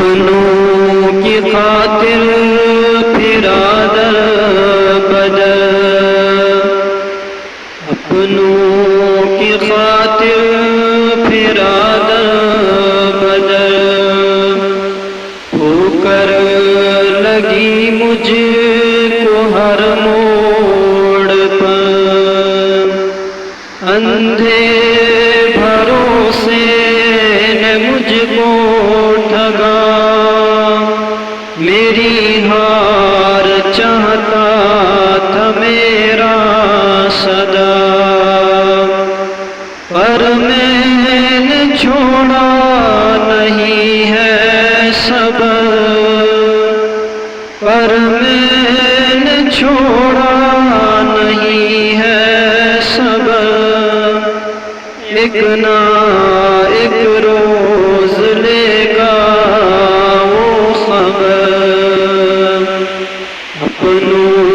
اپنوں کی خاطر پھرا در بدر، اپنوں کی خاطر پھرا در بدر، ہو کر لگی مجھ کو ہر موڑ پر، اندھے بھروسے نے مجھ کو ٹھگا، میری ہار چاہتا تھا میرا صدا، پر میں نے چھوڑا نہیں ہے صبر، پر میں نے چھوڑا نہیں ہے صبر، ایک نہ ایک روز لے گا وہ خبر، اپنوں